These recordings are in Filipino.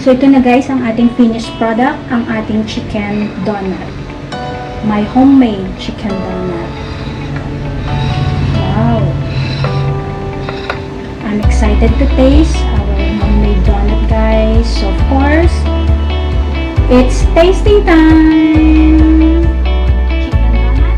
So ito na guys ang ating finished product, ang ating chicken donut. My homemade chicken donut. Wow! I'm excited to taste our homemade donut guys. So of course, it's tasting time! Chicken donut.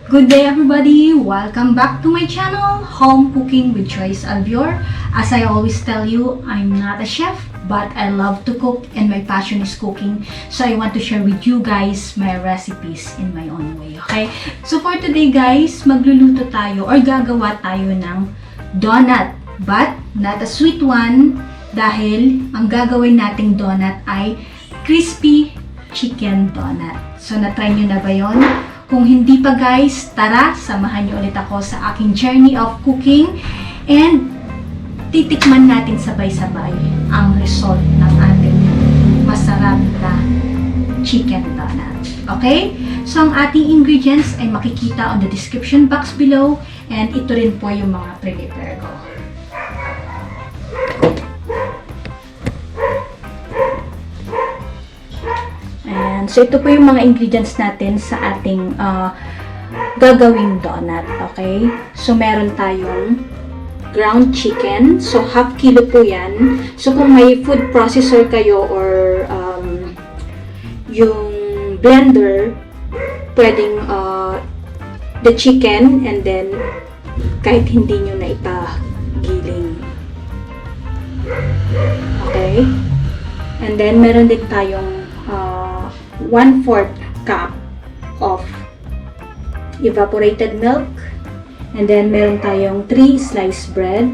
Good day everybody! Welcome back to my channel, Home Cooking with Joyce Alvior. As I always tell you, I'm not a chef, but I love to cook and my passion is cooking. So I want to share with you guys my recipes in my own way, okay? So for today guys, magluluto tayo or gagawa tayo ng donut, but not a sweet one dahil ang gagawin nating donut ay crispy chicken donut. So na-try nyo na ba yon? Kung hindi pa guys, tara, samahan niyo ulit ako sa aking journey of cooking and titikman natin sabay-sabay ang result ng ating masarap na chicken donut. Okay? So, ang ating ingredients ay makikita on the description box below and ito rin po yung mga prepare ko. So, ito po yung mga ingredients natin sa ating gagawing donut, okay? So, meron tayong ground chicken. So, half kilo po yan. So, kung may food processor kayo or yung blender, pwedeng the chicken and then kahit hindi nyo na ipagiling. Okay? And then, meron din tayong 1/4 cup of evaporated milk, and then meron tayong 3 sliced bread,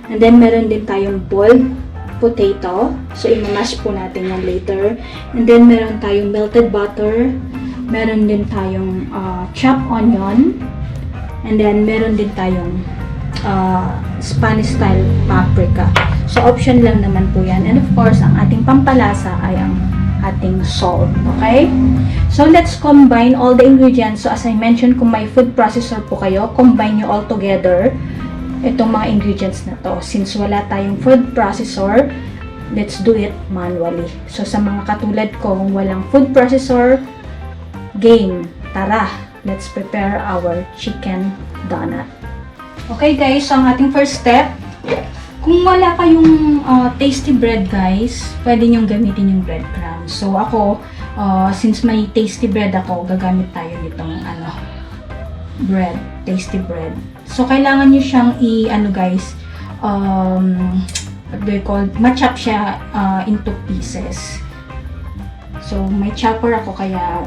and then meron din tayong boiled potato, so imamash po natin yan later, and then meron tayong melted butter, meron din tayong chopped onion, and then meron din tayong Spanish style paprika. So option lang naman po yan, and of course ang ating pampalasa ay ang ating salt, okay? So, let's combine all the ingredients. So, as I mentioned, kung may food processor po kayo, combine nyo all together itong mga ingredients na to. Since wala tayong food processor, let's do it manually. So, sa mga katulad ko, kung walang food processor, game, tara, let's prepare our chicken donut. Okay guys, so ang ating first step, kung wala kayong tasty bread guys, pwede nyong gamitin yung breadcrumbs. So ako, since may tasty bread ako, gagamit tayo nitong bread, tasty bread. So kailangan nyo siyang what do you call, ma-chop siya into pieces. So may chopper ako kaya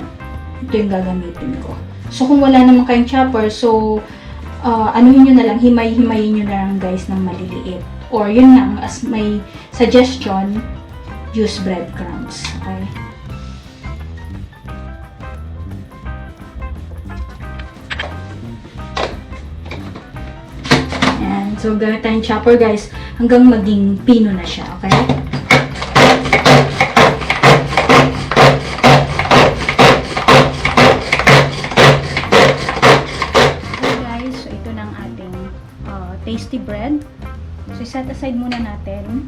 ito yung gagamitin ko. So kung wala naman kayong chopper, so anuhin nyo na lang, himay-himayin nyo na lang guys ng maliliit. Or yun lang, as may suggestion, use breadcrumbs. Okay? And so, gamit tayong chopper guys, hanggang maging pino na siya. Okay? Okay guys, so ito na ang ating tasty bread. So, set aside muna natin.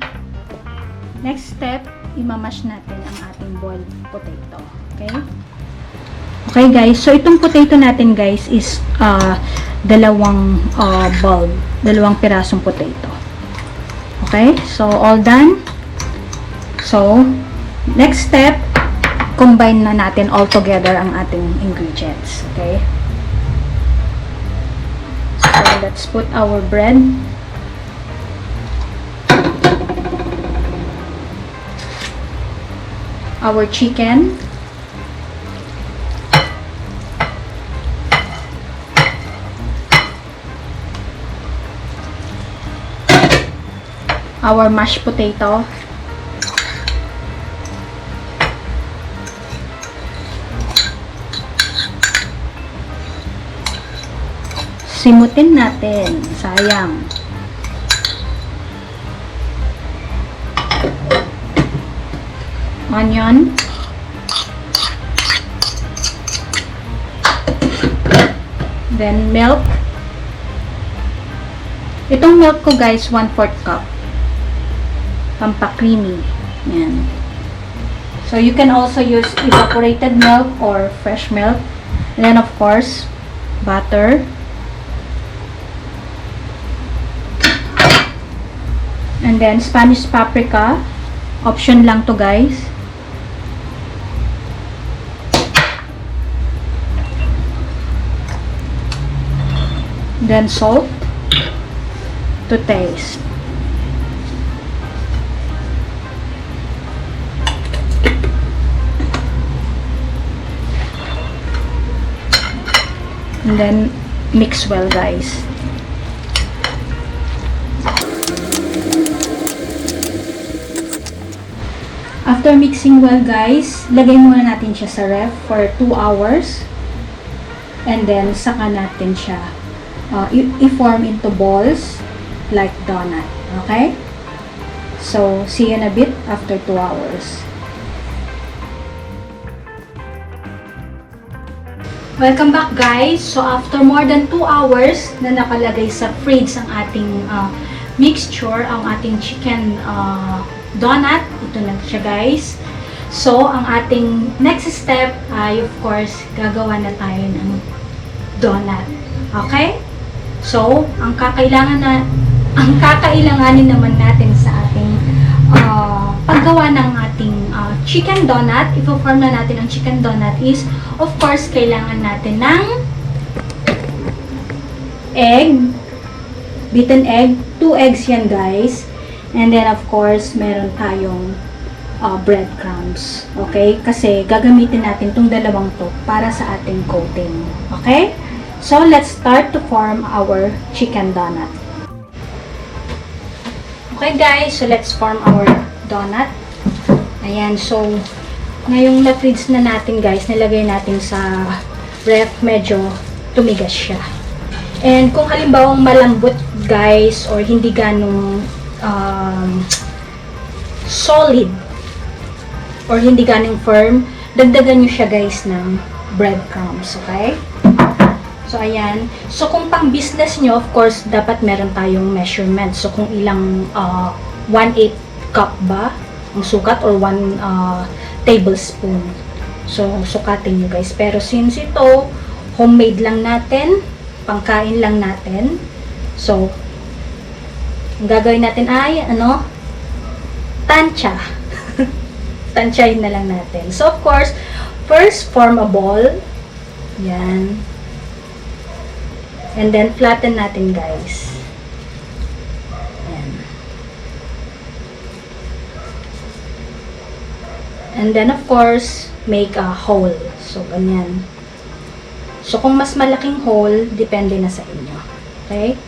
Next step, imamash natin ang ating boiled potato. Okay? Okay guys, so itong potato natin guys is dalawang pirasong potato. Okay? So, all done. So, next step, combine na natin all together ang ating ingredients. Okay? So, let's put our bread. Our chicken, our mashed potato, simutin natin, sayang. Onion, Then milk. Itong milk ko guys, 1/4 cup. Pampa-creamy. Yan. So you can also use evaporated milk or fresh milk. And then of course, butter. And then Spanish paprika. Option lang to guys. Then salt to taste. And then mix well guys. After mixing well guys, lagay muna natin siya sa ref for 2 hours. And then saka natin siya i-form into balls like donut. Okay? So, see you in a bit after 2 hours. Welcome back guys! So, after more than 2 hours na nakalagay sa fridge ang ating mixture, ang ating chicken donut, ito na siya guys. So, ang ating next step ay of course, gagawa na tayo ng donut. Okay? So, ang kakailanganin naman natin sa ating paggawa ng ating chicken donut, i-form na natin ang chicken donut is, of course, kailangan natin ng egg, beaten egg, 2 eggs yan guys. And then, of course, meron tayong breadcrumbs. Okay? Kasi gagamitin natin itong dalawang to para sa ating coating. Okay? So, let's start to form our chicken donut. Okay guys, so let's form our donut. Ayan, so, ngayong na-freeze na natin guys, nilagay natin sa ref, medyo tumigas siya. And kung halimbawang malambot guys, or hindi ganong solid, or hindi ganong firm, dagdagan nyo siya guys ng breadcrumbs, okay? So, ayan. So, kung pang business nyo, of course, dapat meron tayong measurement. So, kung ilang 1/8 cup ba ang sukat or 1 tablespoon. So, sukatin nyo guys. Pero since ito, homemade lang natin, pangkain lang natin. So, ang gagawin natin ay, tansya. Tansyahin na lang natin. So, of course, first, form a ball. Yan. And then, flatten natin, guys. Ayan. And then, of course, make a hole. So, ganyan. So, kung mas malaking hole, depende na sa inyo. Okay?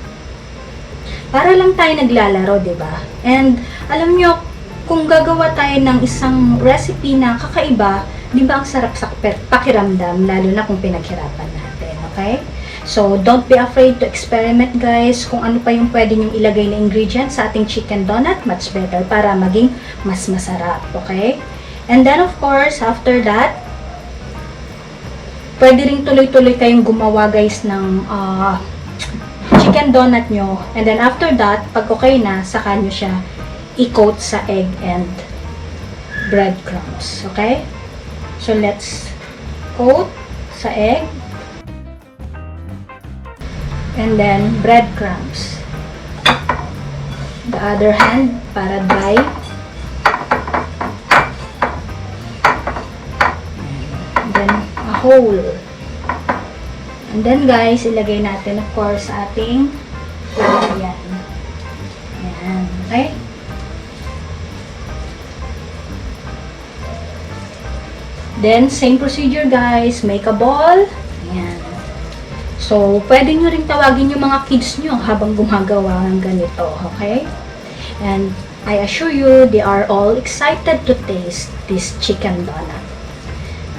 Para lang tayo naglalaro, diba? And, alam nyo, kung gagawa tayo ng isang recipe na kakaiba, diba ang sarap sa pakiramdam, lalo na kung pinaghirapan natin. Okay? So, don't be afraid to experiment guys. Kung ano pa yung pwede nyong ilagay na ingredients sa ating chicken donut, much better para maging mas masarap. Okay? And then, of course, after that, pwede rin tuloy-tuloy kayong gumawa guys ng chicken donut nyo. And then, after that, pag okay na, saka nyo siya i-coat sa egg and breadcrumbs. Okay? So, let's coat sa egg. And then, breadcrumbs. The other hand, para dry. And then, a hole. And then, guys, ilagay natin, of course, sa ating yan. Yan. Okay? Then, same procedure, guys. Make a ball. Yan. So, pwede nyo rin tawagin yung mga kids nyo habang gumagawa ng ganito, okay? And I assure you, they are all excited to taste this chicken donut.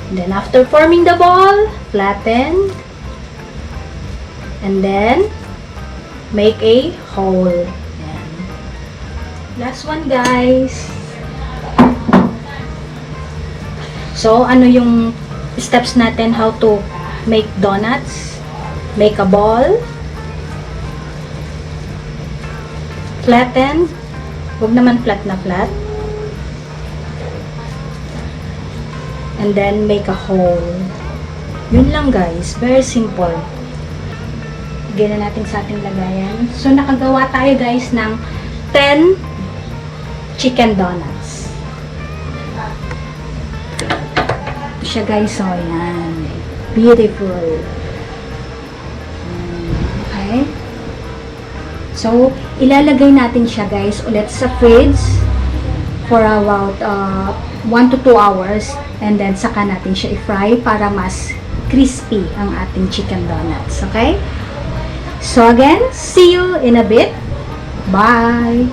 And then, after forming the ball, flatten. And then, make a hole. Ayan. Last one, guys. So, ano yung steps natin how to make donuts? Make a ball. Flatten. Huwag naman flat na flat. And then, make a hole. Yun lang guys. Very simple. Lagyan na natin sa ating lagayan. So, nakagawa tayo guys ng 10 chicken donuts. Ito siya guys. So, yan. Beautiful. Okay. So, ilalagay natin siya guys ulit sa fridge for about 1 to 2 hours. And then, saka natin siya i-fry para mas crispy ang ating chicken donuts. Okay? So, again, see you in a bit. Bye!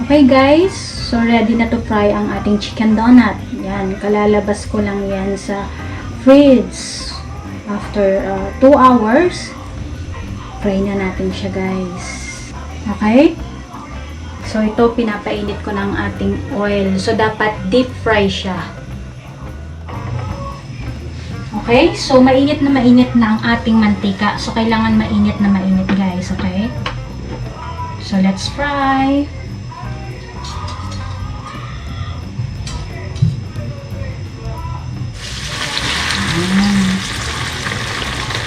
Okay guys, so ready na to fry ang ating chicken donut. Yan, kalalabas ko lang yan sa fridge. After 2 hours, fry na natin siya guys. Okay? So ito, pinapainit ko ng ating oil. So dapat deep fry siya. Okay? So mainit na ang ating mantika. So kailangan mainit na mainit guys. Okay? So let's fry.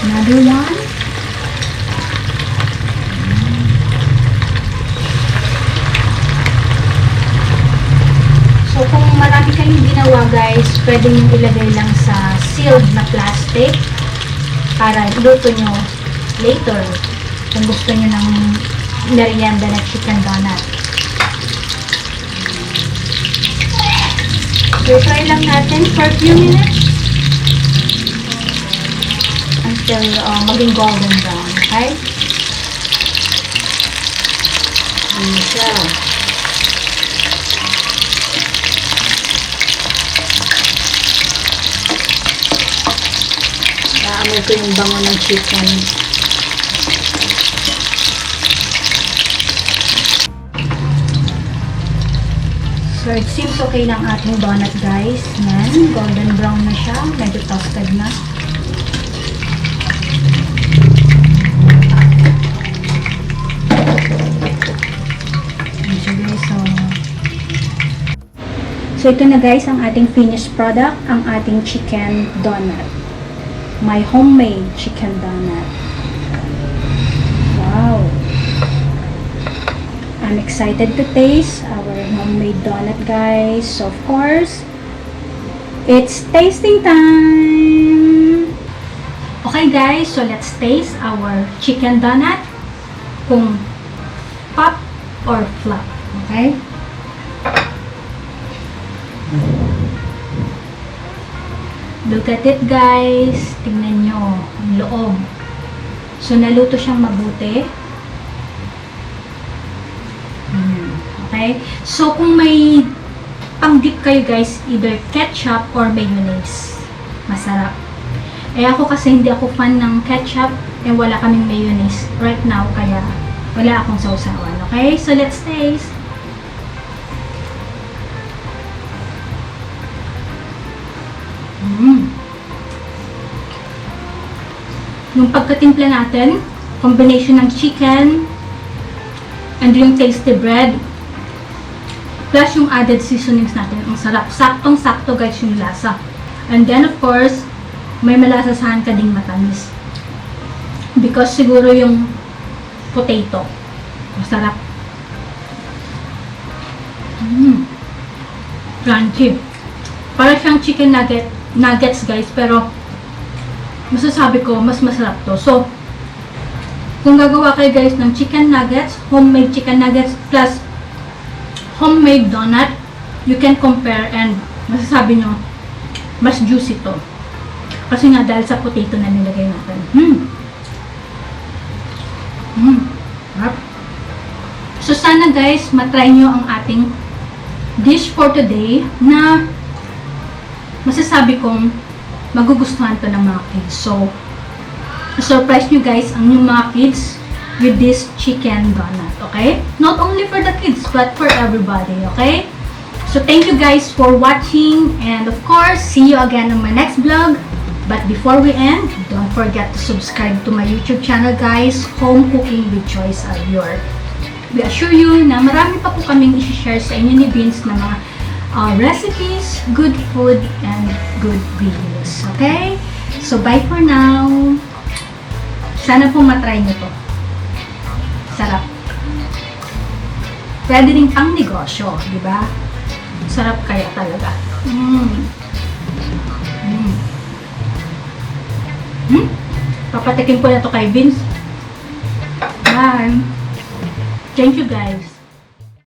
Another one. So, kung marami kayong ginawa guys, pwede nyo ilagay lang sa sealed na plastic para iluto nyo later kung gusto nyo ng merienda na chicken donut. So, try lang natin for a few minutes until maging golden brown, okay? Ayan siya. Naamoy ko yung bango ng chicken. So, it seems okay ng ating donut guys. Yan, golden brown na siya. Medyo toasted na. So, ito na guys ang ating finished product, ang ating chicken donut. My homemade chicken donut. Wow! I'm excited to taste our homemade donut guys. So, of course, it's tasting time! Okay guys, so let's taste our chicken donut kung pop or flop. Okay? Look at it guys. Tingnan nyo. Ang loob. So, naluto siyang mabuti. Okay? So, kung may pang-dip kayo guys, either ketchup or mayonnaise. Masarap. Eh ako kasi hindi ako fan ng ketchup. Eh wala kaming mayonnaise right now. Kaya wala akong sausawan. Okay? So, let's taste. Yung pagkatimpla natin, combination ng chicken and yung tasty bread plus yung added seasonings natin, ang sarap. Saktong-sakto guys yung lasa. And then of course, may malasasahan ka ding matamis. Because siguro yung potato, masarap. Crunchy. Para siyang chicken nuggets guys, pero masasabi ko, mas masarap to. So, kung gagawa kayo guys ng chicken nuggets, homemade chicken nuggets plus homemade donut, you can compare and masasabi nyo, mas juicy to. Kasi nga dahil sa potato na nilagay natin. So, sana guys, matry nyo ang ating dish for today na masasabi kong magugustuhan to ng mga kids. So, surprise nyo guys ang yung mga kids with this chicken donut, okay? Not only for the kids, but for everybody, okay? So thank you guys for watching, and of course, see you again on my next vlog. But before we end, don't forget to subscribe to my YouTube channel, guys, Home Cooking with Joyce Alvior. We assure you na marami pa po kaming i-share sa inyo ni Vince na mga recipes, good food, and good videos. Okay? So, bye for now. Sana po matry nyo to. Sarap. Pwede rin pang negosyo, di ba? Sarap kaya talaga. Papatikin ko na to kay Vince. Bye! Thank you guys.